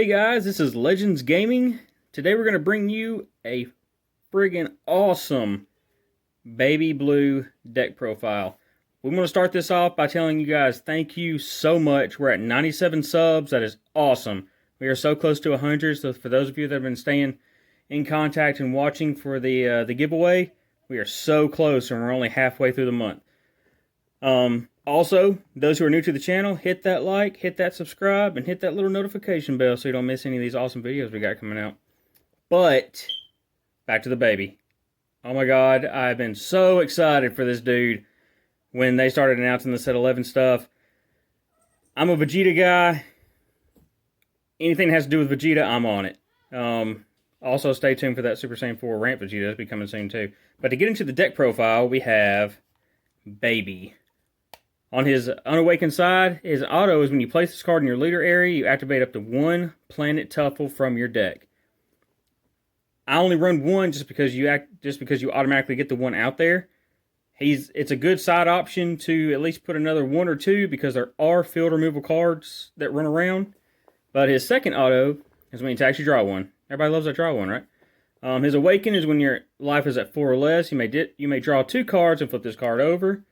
Guys, this is Legends Gaming. Today we're going to bring you a friggin' awesome baby blue deck profile. We want to start this off by telling you guys thank you so much. We're at 97 subs. That is awesome. We are so close to 100. So for those of you that have been staying in contact and watching for the giveaway, we are so close and we're only halfway through the month. Also, those who are new to the channel, hit that like, hit that subscribe, and hit that little notification bell so you don't miss any of these awesome videos we got coming out. But, back to the baby. Oh my god, I've been so excited for this dude when they started announcing the set 11 stuff. I'm a Vegeta guy. Anything that has to do with Vegeta, I'm on it. Also, stay tuned for that Super Saiyan 4 Ramp Vegeta. That's be coming soon too. But to get into the deck profile, we have Baby. On his unawakened side, his auto is when you place this card in your leader area, you activate up to one planet Tuffle from your deck. I only run one just because you automatically get the one out there. It's a good side option to at least put another one or two because there are field removal cards that run around. But his second auto is when he attacks, you draw one. Everybody loves that draw one, right? His awaken is when your life is at 4 or less. You may draw 2 cards and flip this card over.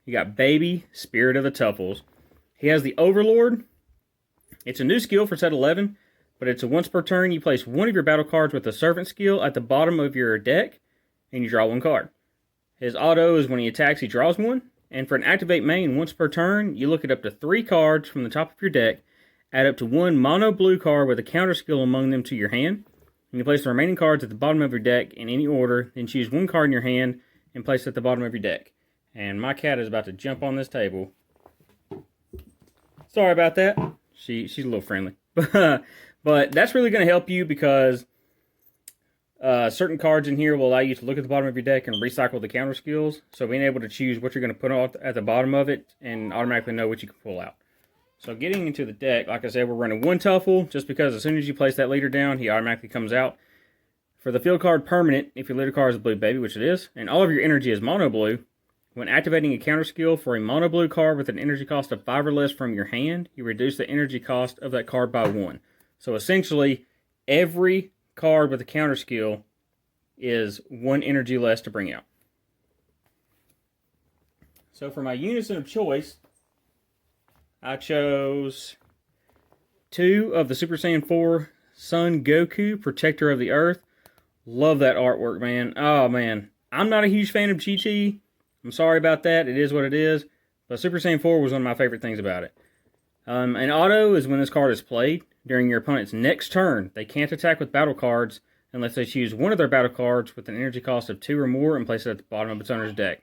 You got Baby, Spirit of the Tuffles. He has the Overlord. It's a new skill for set 11, but it's a once per turn. You place one of your battle cards with the Servant skill at the bottom of your deck, and you draw one card. His auto is when he attacks, he draws one. And for an activate main once per turn, you look at up to 3 cards from the top of your deck, add up to 1 mono blue card with a counter skill among them to your hand, and you place the remaining cards at the bottom of your deck in any order, then choose 1 card in your hand and place it at the bottom of your deck. And my cat is about to jump on this table. Sorry about that. She's a little friendly. But that's really going to help you because certain cards in here will allow you to look at the bottom of your deck and recycle the counter skills. So being able to choose what you're going to put at the bottom of it and automatically know what you can pull out. So getting into the deck, like I said, we're running 1 Tuffle just because as soon as you place that leader down, he automatically comes out. For the field card permanent, if your leader card is a blue baby, which it is, and all of your energy is mono blue, when activating a counter skill for a mono blue card with an energy cost of 5 or less from your hand, you reduce the energy cost of that card by 1. So essentially, every card with a counter skill is 1 energy less to bring out. So for my unison of choice, I chose 2 of the Super Saiyan 4 Son Goku, Protector of the Earth. Love that artwork, man. Oh, man. I'm not a huge fan of GT. I'm sorry about that. It is what it is. But Super Saiyan 4 was one of my favorite things about it. An auto is when this card is played during your opponent's next turn. They can't attack with battle cards unless they choose one of their battle cards with an energy cost of 2 or more and place it at the bottom of its owner's deck.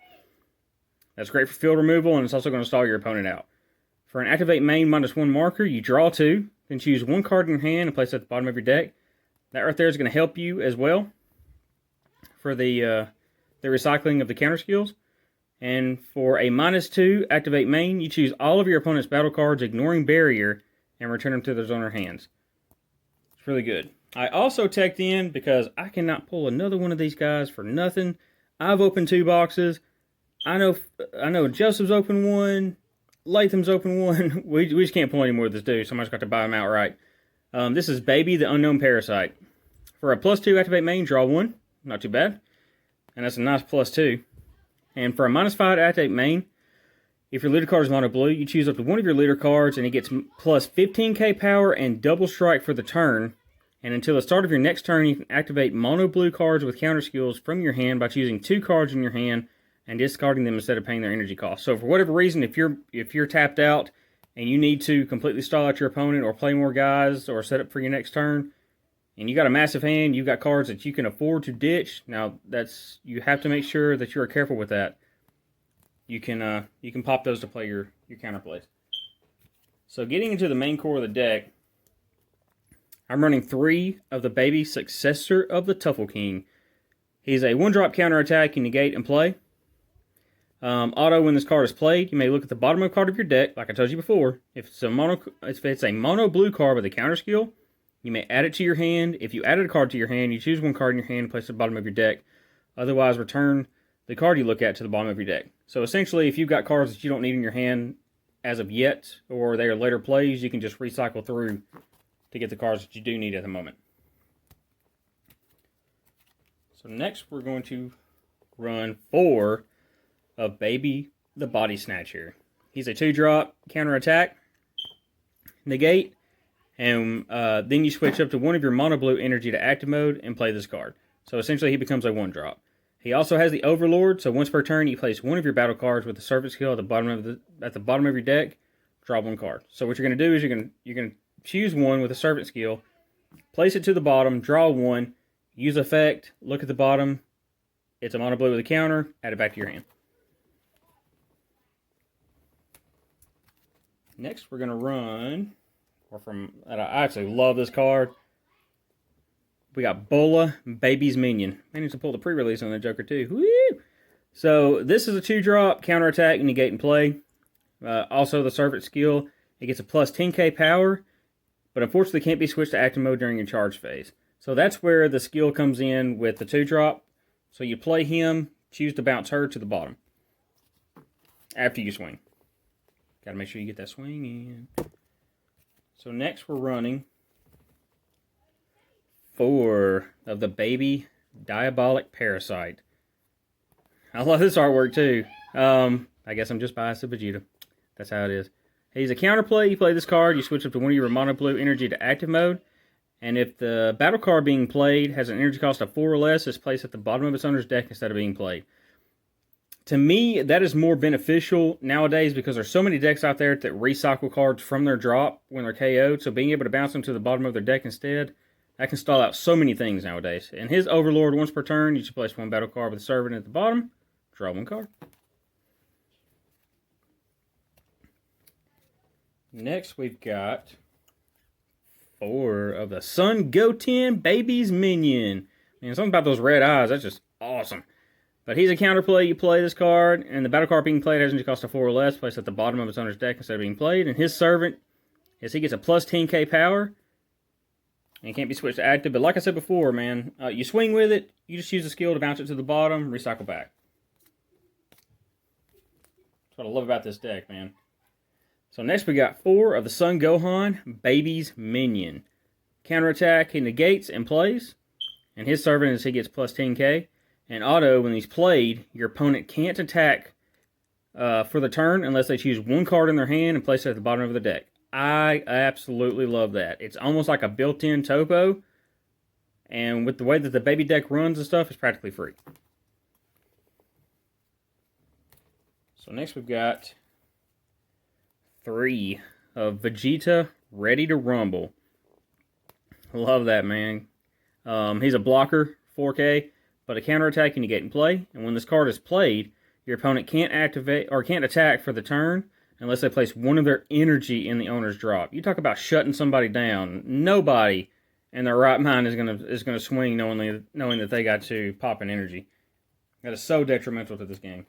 That's great for field removal, and it's also going to stall your opponent out. For an activate main -1 marker, you draw 2, then choose 1 card in your hand and place it at the bottom of your deck. That right there is going to help you as well for the recycling of the counter skills. And for a -2 activate main, you choose all of your opponent's battle cards, ignoring barrier, and return them to their owner hands. It's really good. I also teched in because I cannot pull another one of these guys for nothing. I've opened 2 boxes. I know Joseph's opened 1. Latham's opened 1. We just can't pull any more of this dude. Somebody's got to buy them outright. This is Baby, the Unknown Parasite. For a +2 activate main, draw 1. Not too bad. And that's a nice +2. And for a -5 activate main, if your leader card is mono blue, you choose up to 1 of your leader cards, and it gets plus 15k power and double strike for the turn. And until the start of your next turn, you can activate mono blue cards with counter skills from your hand by choosing 2 cards in your hand and discarding them instead of paying their energy cost. So for whatever reason, if you're tapped out and you need to completely stall out your opponent or play more guys or set up for your next turn, and you got a massive hand, you've got cards that you can afford to ditch. Now you have to make sure that you are careful with that. You can pop those to play your counter plays. So getting into the main core of the deck, I'm running 3 of the Baby Successor of the Tuffle King. He's a 1-drop counter attack, you negate and play. Auto, when this card is played, you may look at the bottom of the card of your deck, like I told you before. If it's a mono blue card with a counter skill, you may add it to your hand. If you added a card to your hand, you choose 1 card in your hand and place it at the bottom of your deck. Otherwise, return the card you look at to the bottom of your deck. So essentially, if you've got cards that you don't need in your hand as of yet, or they are later plays, you can just recycle through to get the cards that you do need at the moment. So next we're going to run 4 of Baby the Body Snatcher. He's a 2-drop counterattack, negate, and then you switch up to one of your mono blue energy to active mode and play this card. So essentially he becomes a 1-drop. He also has the Overlord, so once per turn you place one of your battle cards with the servant skill at the bottom of your deck, draw 1 card. So what you're going to do is you're going to choose one with a servant skill, place it to the bottom, draw 1, use effect, look at the bottom, it's a mono blue with a counter, add it back to your hand. Next we're going to run, I actually love this card. We got Bola, Baby's Minion. I need to pull the pre-release on the Joker too. Woo! So this is a 2-drop, counterattack, negate, and play. Also the servant skill, it gets a plus 10k power, but unfortunately can't be switched to active mode during your charge phase. So that's where the skill comes in with the 2-drop. So you play him, choose to bounce her to the bottom after you swing. Got to make sure you get that swing in. So next we're running 4 of the Baby Diabolic Parasite. I love this artwork too. I guess I'm just biased to Vegeta. That's how it is. He's a counterplay. You play this card, you switch up to one of your mono blue energy to active mode. And if the battle card being played has an energy cost of 4 or less, it's placed at the bottom of its owner's deck instead of being played. To me, that is more beneficial nowadays because there's so many decks out there that recycle cards from their drop when they're KO'd. So being able to bounce them to the bottom of their deck instead, that can stall out so many things nowadays. And his Overlord, once per turn, you should place 1 battle card with a servant at the bottom, draw 1 card. Next, we've got 4 of the Sun Goten Baby's Minion. Man, something about those red eyes, that's just awesome. But he's a counterplay. You play this card, and the battle card being played has a cost of 4 or less, placed at the bottom of its owner's deck instead of being played. And his servant is he gets a plus 10k power, and he can't be switched to active. But like I said before, man, you swing with it, you just use the skill to bounce it to the bottom, recycle back. That's what I love about this deck, man. So next we got 4 of the Sun Gohan Baby's Minion. Counterattack, he negates and plays. And his servant is he gets plus 10k. And auto, when he's played, your opponent can't attack for the turn unless they choose 1 card in their hand and place it at the bottom of the deck. I absolutely love that. It's almost like a built-in topo. And with the way that the baby deck runs and stuff, it's practically free. So next we've got 3 of Vegeta Ready to Rumble. Love that, man. He's a blocker, 4k. But a counterattack you negate and play, and when this card is played, your opponent can't activate or can't attack for the turn unless they place 1 of their energy in the owner's drop. You talk about shutting somebody down. Nobody in their right mind is gonna swing knowing that they got to pop an energy. That is so detrimental to this game.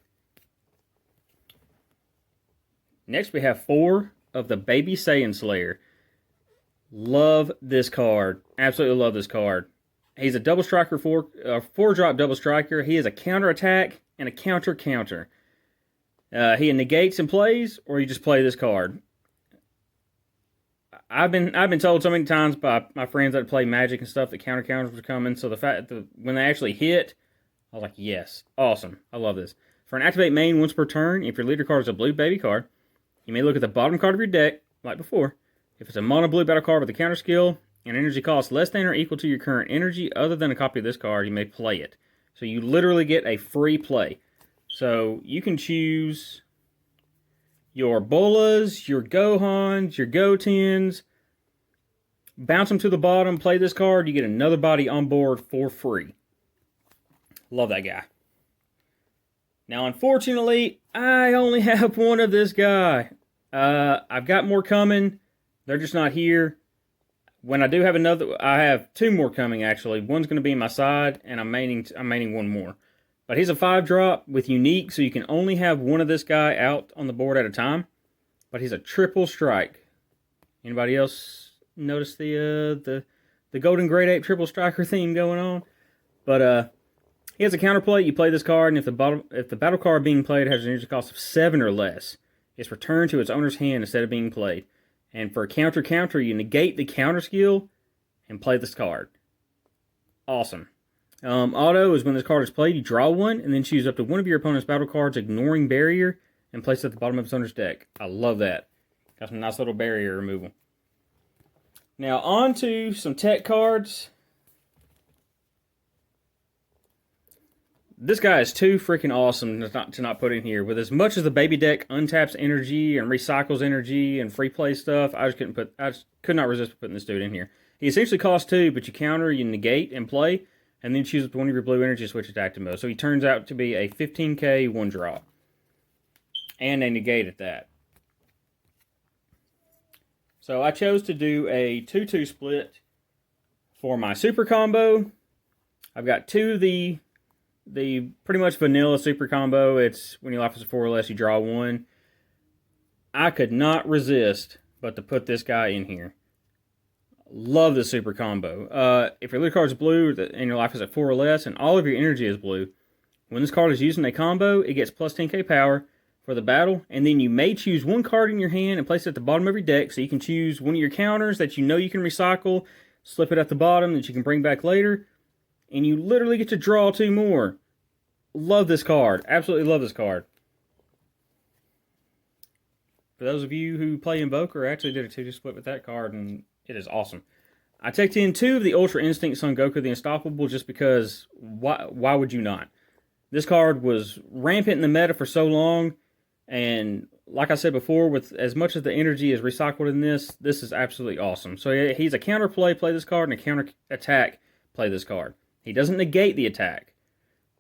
Next we have 4 of the Baby Saiyan Slayer. Love this card. Absolutely love this card. He's a double striker, 4-drop double striker. He is a counterattack and a counter. He negates and plays, or you just play this card. I've been told so many times by my friends that play Magic and stuff that counters were coming. So the fact that when they actually hit, I was like, yes, awesome. I love this. For an activate main once per turn, if your leader card is a blue baby card, you may look at the bottom card of your deck, like before. If it's a mono blue battle card with a counter skill, and energy cost less than or equal to your current energy other than a copy of this card, you may play it. So you literally get a free play. So you can choose your Bolas, your Gohans, your Gotens, bounce them to the bottom, play this card, you get another body on board for free. Love that guy. Now, unfortunately, I only have 1 of this guy. I've got more coming. They're just not here. When I do have another, I have 2 more coming actually. One's going to be in my side, and I'm maining 1 more. But he's a 5-drop with unique, so you can only have 1 of this guy out on the board at a time. But he's a triple strike. Anybody else notice the Golden Great Ape triple striker theme going on? But he has a counterplay. You play this card, and if the battle card being played has an energy cost of 7 or less, It's returned to its owner's hand instead of being played. And for counter, you negate the counter skill and play this card. Awesome. Auto is when this card is played, you draw one, and then choose up to one of your opponent's battle cards, ignoring barrier, and place it at the bottom of its owner's deck. I love that. Got some nice little barrier removal. Now, on to some tech cards. This guy is too freaking awesome to not put in here. With as much as the baby deck untaps energy and recycles energy and free play stuff, I just could not resist putting this dude in here. He essentially costs 2, but you counter, you negate, and play, and then choose one of your blue energy, switch it to active mode. So he turns out to be a 15k 1-drop. And a negate at that. So I chose to do a 2-2 split for my super combo. I've got 2 of the pretty much vanilla super combo. It's when your life is 4 or less, you draw 1. I could not resist but to put this guy in here. Love the super combo. If your leader card is blue and your life is at 4 or less and all of your energy is blue, when this card is used in a combo, it gets plus 10k power for the battle, and then you may choose one card in your hand and place it at the bottom of your deck, so you can choose one of your counters that you know you can recycle, slip it at the bottom that you can bring back later, and you literally get to draw 2 more. Love this card. Absolutely love this card. For those of you who play Invoker, I actually did a 2-2 split with that card, and it is awesome. I teched in 2 of the Ultra Instinct Son Goku the Unstoppable just because why would you not? This card was rampant in the meta for so long, and like I said before, with as much as the energy is recycled in this is absolutely awesome. So he's a counter play this card, and a counter attack, play this card. He doesn't negate the attack.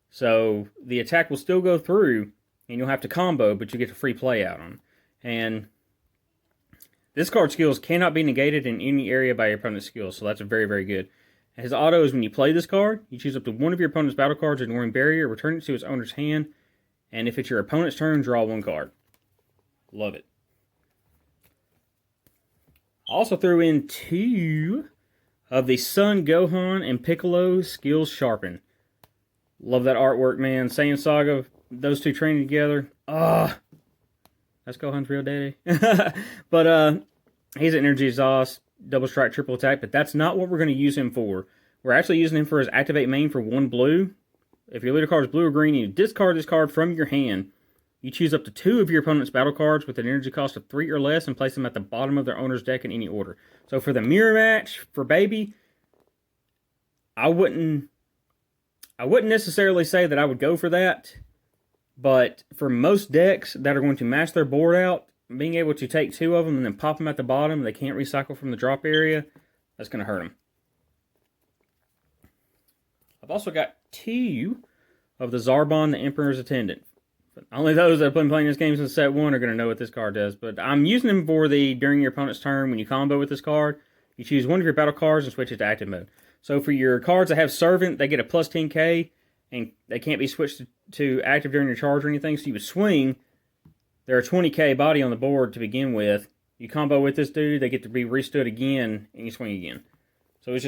So the attack will still go through, and you'll have to combo, but you get to free play out on. And this card's skills cannot be negated in any area by your opponent's skills, so that's very, very good. His auto is when you play this card, you choose up to one of your opponent's battle cards, ignoring barrier, return it to its owner's hand, and if it's your opponent's turn, draw 1 card. Love it. I also threw in 2 of the Son Gohan and Piccolo skills sharpen. Love that artwork, man. Saiyan Saga, those 2 training together. That's Gohan's real daddy. But he's an energy exhaust, double strike, triple attack, but that's not what we're going to use him for. We're actually using him for his activate main for 1 blue. If your leader card is blue or green, you discard this card from your hand. You choose up to 2 of your opponent's battle cards with an energy cost of 3 or less and place them at the bottom of their owner's deck in any order. So for the mirror match, for Baby, I wouldn't necessarily say that I would go for that. But for most decks that are going to match their board out, being able to take 2 of them and then pop them at the bottom, they can't recycle from the drop area, that's going to hurt them. I've also got 2 of the Zarbon, the Emperor's Attendant. But only those that have been playing this game since set 1 are going to know what this card does. But I'm using them for during your opponent's turn, when you combo with this card, you choose one of your battle cards and switch it to active mode. So for your cards that have Servant, they get a plus 10k, and they can't be switched to active during your charge or anything, so you would swing. They're a 20k body on the board to begin with. You combo with this dude, they get to be restood again, and you swing again. So it's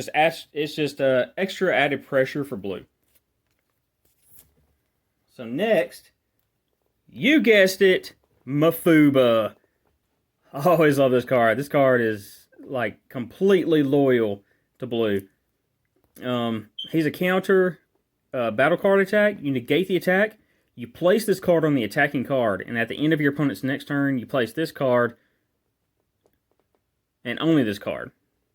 just extra added pressure for blue. So next, you guessed it, Mafuba. I always love this card. This card is like completely loyal to blue. He's a counter battle card attack. You negate the attack. You place this card on the attacking card, and at the end of your opponent's next turn, you place this card, and only this card,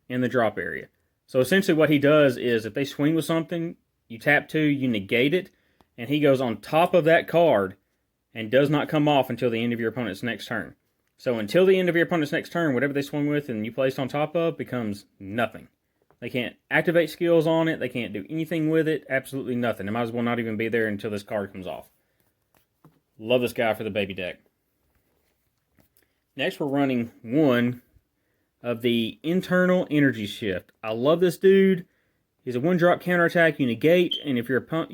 in the drop area. So essentially what he does is, if they swing with something, you tap 2, you negate it, and he goes on top of that card, and does not come off until the end of your opponent's next turn. So until the end of your opponent's next turn, whatever they swing with and you placed on top of becomes nothing. They can't activate skills on it, they can't do anything with it, absolutely nothing. It might as well not even be there until this card comes off. Love this guy for the baby deck. Next, we're running 1 of the Internal Energy Shift. I love this dude. He's a 1-drop counterattack. You negate, and if your opponent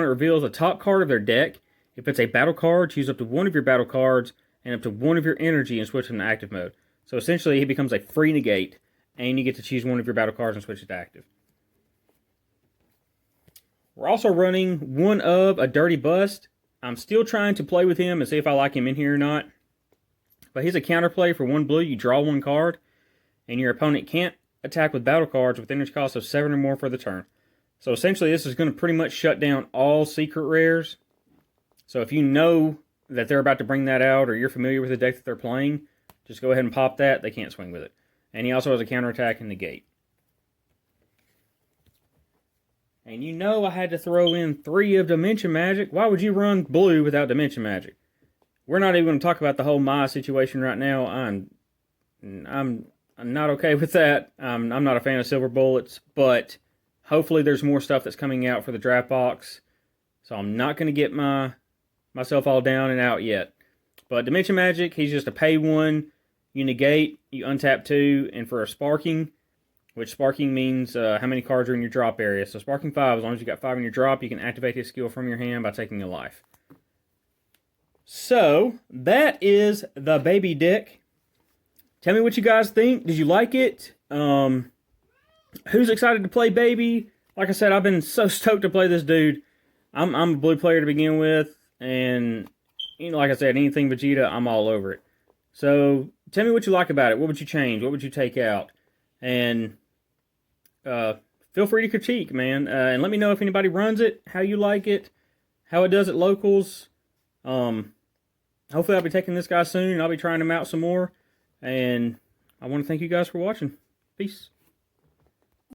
reveals the top card of their deck. If it's a battle card, choose up to 1 of your battle cards and up to 1 of your energy and switch them to active mode. So essentially, he becomes a free negate, and you get to choose 1 of your battle cards and switch it to active. We're also running 1 of a Dirty Bust. I'm still trying to play with him and see if I like him in here or not. But he's a counterplay for 1 blue. You draw 1 card, and your opponent can't attack with battle cards with energy cost of 7 or more for the turn. So essentially, this is going to pretty much shut down all secret rares. So if you know that they're about to bring that out, or you're familiar with the deck that they're playing, just go ahead and pop that. They can't swing with it. And he also has a counterattack and negate. And you know I had to throw in 3 of Dimension Magic. Why would you run blue without Dimension Magic? We're not even going to talk about the whole Maya situation right now. I'm not okay with that. I'm not a fan of silver bullets, but hopefully there's more stuff that's coming out for the draft box. So I'm not going to get myself all down and out yet. But Dimension Magic, he's just a pay 1. You negate, you untap 2, and for a sparking, which sparking means how many cards are in your drop area. So sparking 5, as long as you got 5 in your drop, you can activate his skill from your hand by taking a life. So, that is the baby deck. Tell me what you guys think. Did you like it? Who's excited to play baby? Like I said, I've been so stoked to play this dude. I'm a blue player to begin with, and like I said, anything Vegeta, I'm all over it. So, tell me what you like about it. What would you change? What would you take out? And feel free to critique, man. And let me know if anybody runs it, how you like it, how it does at locals. Hopefully I'll be taking this guy soon, and I'll be trying him out some more. And I want to thank you guys for watching. Peace.